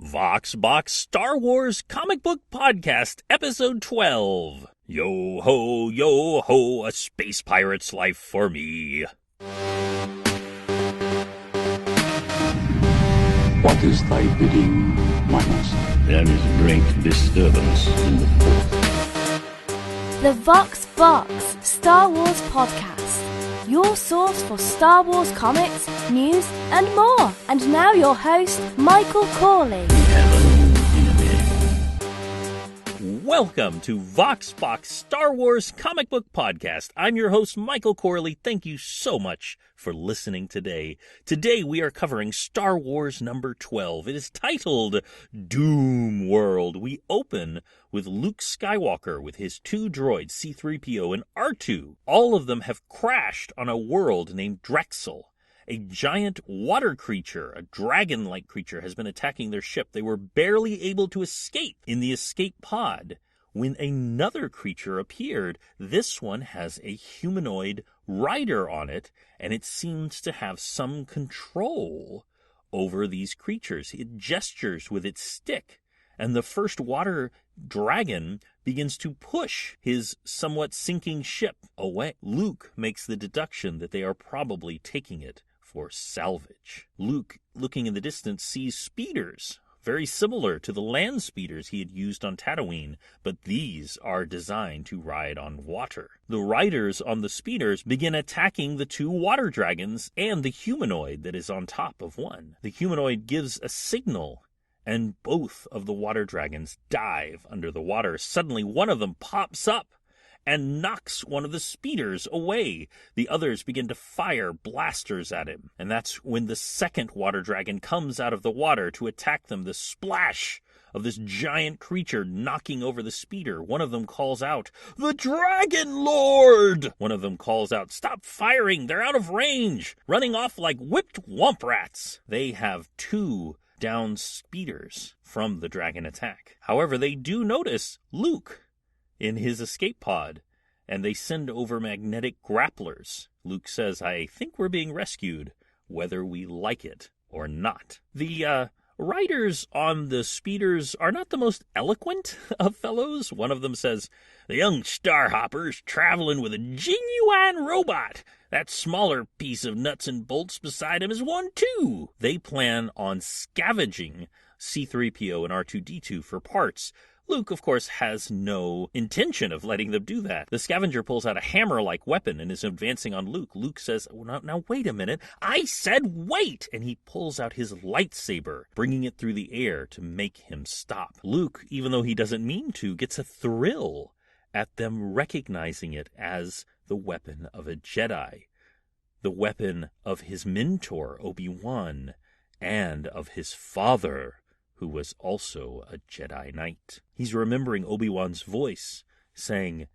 Vox Box Star Wars Comic Book Podcast, Episode 12. Yo ho, a space pirate's life for me. What is thy bidding, my master? There is great disturbance in the port. The Vox Box Star Wars Podcast, your source for Star Wars comics, news, and more. And now your host, Michael Corley. Welcome to Vox Box Star Wars Comic Book Podcast. I'm your host, Michael Corley. Thank you so much for listening today. Today we are covering Star Wars number 12. It is titled Doom World. We open with Luke Skywalker with his two droids, C-3PO and R2. All of them have crashed on a world named Drexel. A giant water creature, a dragon-like creature, has been attacking their ship. They were barely able to escape in the escape pod when another creature appeared. This one has a humanoid rider on it, and it seems to have some control over these creatures. It gestures with its stick, and the first water dragon begins to push his somewhat sinking ship away. Luke makes the deduction that they are probably taking it for salvage. Luke, looking in the distance, sees speeders, very similar to the land speeders he had used on Tatooine, but these are designed to ride on water. The riders on the speeders begin attacking the two water dragons and the humanoid that is on top of one. The humanoid gives a signal, and both of the water dragons dive under the water. Suddenly, one of them pops up and knocks one of the speeders away. The others begin to fire blasters at him. And that's when the second water dragon comes out of the water to attack them. The splash of this giant creature knocking over the speeder. One of them calls out, "The Dragon Lord!" One of them calls out, "Stop firing! They're out of range! Running off like whipped womp rats!" They have two down speeders from the dragon attack. However, they do notice Luke in his escape pod, and they send over magnetic grapplers. Luke says, "I think we're being rescued, whether we like it or not." The riders on the speeders are not the most eloquent of fellows. One of them says, "The young starhopper's traveling with a genuine robot. That smaller piece of nuts and bolts beside him is one too." They plan on scavenging C-3PO and R2-D2 for parts. Luke, of course, has no intention of letting them do that. The scavenger pulls out a hammer-like weapon and is advancing on Luke. Luke says, now wait a minute. I said wait! And he pulls out his lightsaber, bringing it through the air to make him stop. Luke, even though he doesn't mean to, gets a thrill at them recognizing it as the weapon of a Jedi, the weapon of his mentor, Obi-Wan, and of his father, who was also a Jedi Knight. He's remembering Obi-Wan's voice, saying,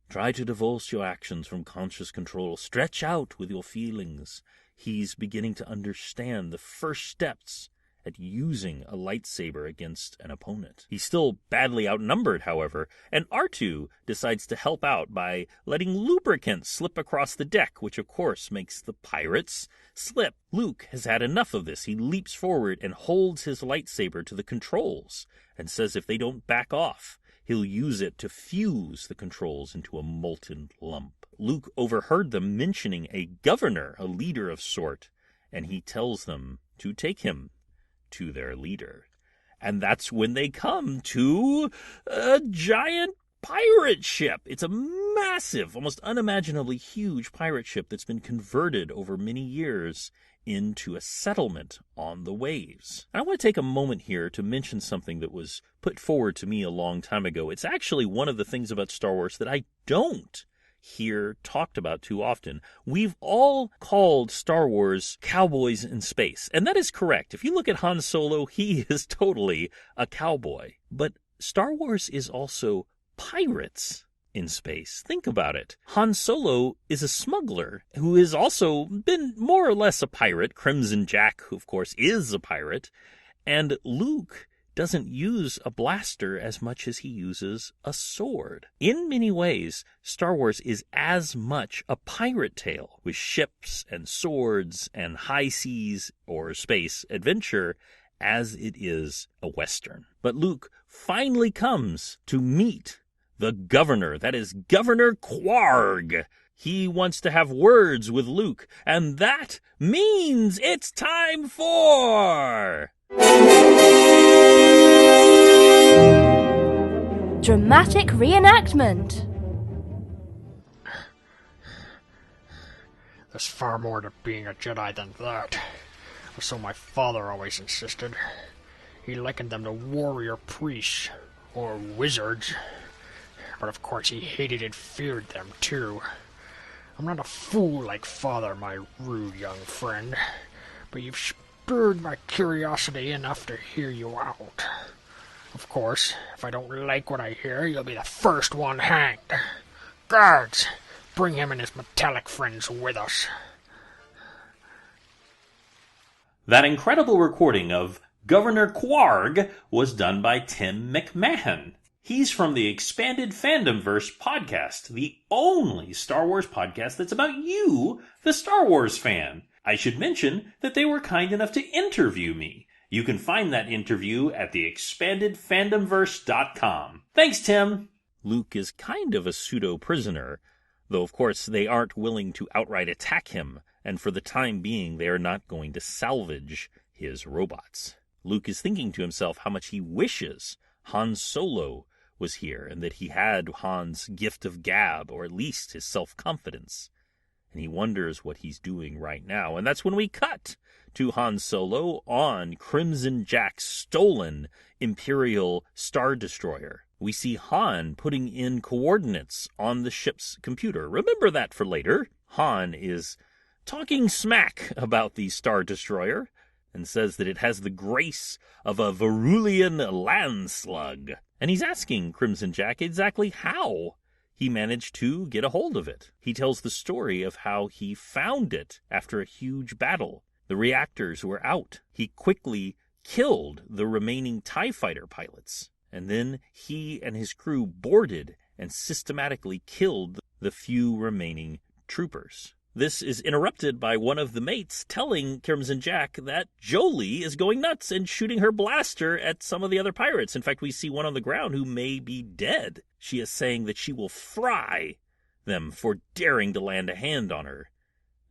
"Try to divorce your actions from conscious control. Stretch out with your feelings." He's beginning to understand the first steps at using a lightsaber against an opponent. He's still badly outnumbered, however, and R2 decides to help out by letting lubricant slip across the deck, which of course makes the pirates slip. Luke has had enough of this. He leaps forward and holds his lightsaber to the controls and says if they don't back off, he'll use it to fuse the controls into a molten lump. Luke overheard them mentioning a governor, a leader of sort, and he tells them to take him to their leader. And that's when they come to a giant pirate ship. It's a massive, almost unimaginably huge pirate ship that's been converted over many years into a settlement on the waves. And I want to take a moment here to mention something that was put forward to me a long time ago. It's actually one of the things about Star Wars that I don't hear talked about too often. We've all called Star Wars cowboys in space, and that is correct. If you look at Han Solo, he is totally a cowboy. But Star Wars is also pirates in space. Think about it. Han Solo is a smuggler who has also been more or less a pirate. Crimson Jack, who of course is a pirate, and Luke doesn't use a blaster as much as he uses a sword. In many ways, Star Wars is as much a pirate tale with ships and swords and high seas or space adventure as it is a Western. But Luke finally comes to meet the governor. That is Governor Quarg. He wants to have words with Luke, and that means it's time for... Dramatic reenactment. There's far more to being a Jedi than that. Or so my father always insisted. He likened them to warrior priests, or wizards. But of course he hated and feared them too. I'm not a fool like father, my rude young friend. But you've spurred my curiosity enough to hear you out. Of course, if I don't like what I hear, you'll be the first one hanged. Guards, bring him and his metallic friends with us. That incredible recording of Governor Quarg was done by Tim McMahon. He's from the Expanded Fandomverse podcast, the only Star Wars podcast that's about you, the Star Wars fan. I should mention that they were kind enough to interview me. You can find that interview at theexpandedfandomverse.com. Thanks, Tim. Luke is kind of a pseudo-prisoner, though of course they aren't willing to outright attack him, and for the time being they are not going to salvage his robots. Luke is thinking to himself how much he wishes Han Solo was here, and that he had Han's gift of gab, or at least his self-confidence. And he wonders what he's doing right now, and that's when we cut to Han Solo on Crimson Jack's stolen Imperial Star Destroyer. We see Han putting in coordinates on the ship's computer. Remember that for later. Han is talking smack about the Star Destroyer and says that it has the grace of a Varulian land slug. And he's asking Crimson Jack exactly how he managed to get a hold of it. He tells the story of how he found it after a huge battle. The reactors were out. He quickly killed the remaining TIE fighter pilots. And then he and his crew boarded and systematically killed the few remaining troopers. This is interrupted by one of the mates telling Crimson Jack that Jolee is going nuts and shooting her blaster at some of the other pirates. In fact, we see one on the ground who may be dead. She is saying that she will fry them for daring to land a hand on her.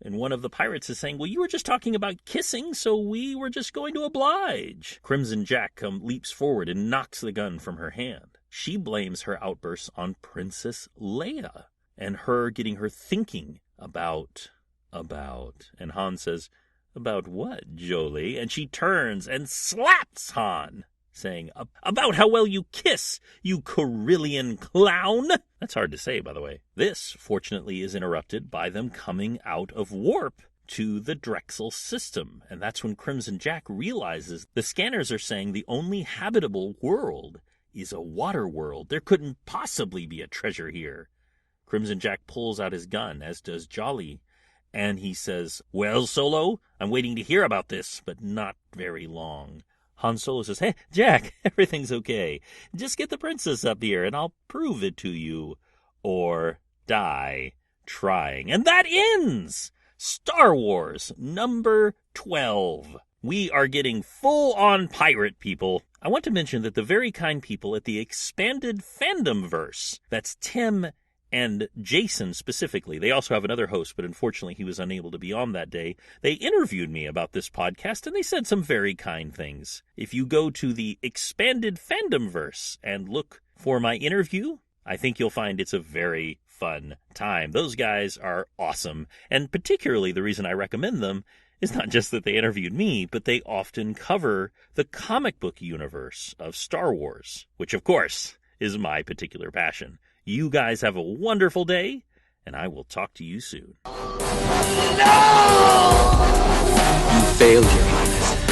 And one of the pirates is saying, well, you were just talking about kissing, so we were just going to oblige. Crimson Jack leaps forward and knocks the gun from her hand. She blames her outbursts on Princess Leia and her getting her thinking about, and Han says, about what, Jolee? And she turns and slaps Han, saying, about how well you kiss, you Corellian clown. That's hard to say, by the way. This, fortunately, is interrupted by them coming out of warp to the Drexel system. And that's when Crimson Jack realizes the scanners are saying the only habitable world is a water world. There couldn't possibly be a treasure here. Crimson Jack pulls out his gun, as does Jolee, and he says, well, Solo, I'm waiting to hear about this, but not very long. Han Solo says, hey, Jack, everything's okay. Just get the princess up here, and I'll prove it to you. Or die trying. And that ends Star Wars number 12. We are getting full-on pirate, people. I want to mention that the very kind people at the Expanded Fandomverse, that's Tim and Jason specifically, they also have another host, but unfortunately he was unable to be on that day. They interviewed me about this podcast, and they said some very kind things. If you go to the Expanded Fandomverse and look for my interview, I think you'll find it's a very fun time. Those guys are awesome, and particularly the reason I recommend them is not just that they interviewed me, but they often cover the comic book universe of Star Wars, which of course is my particular passion. You guys have a wonderful day, and I will talk to you soon. No! You failed, Your Highness.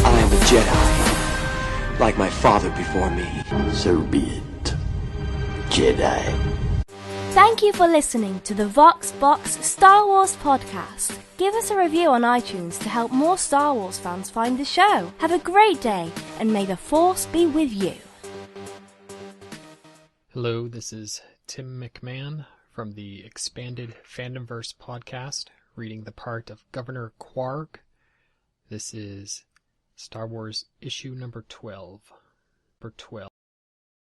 I am a Jedi, like my father before me. So be it, Jedi. Thank you for listening to the Vox Box Star Wars podcast. Give us a review on iTunes to help more Star Wars fans find the show. Have a great day, and may the Force be with you. Hello, this is Tim McMahon from the Expanded Fandomverse podcast, reading the part of Governor Quarg. This is Star Wars issue number 12. For 12.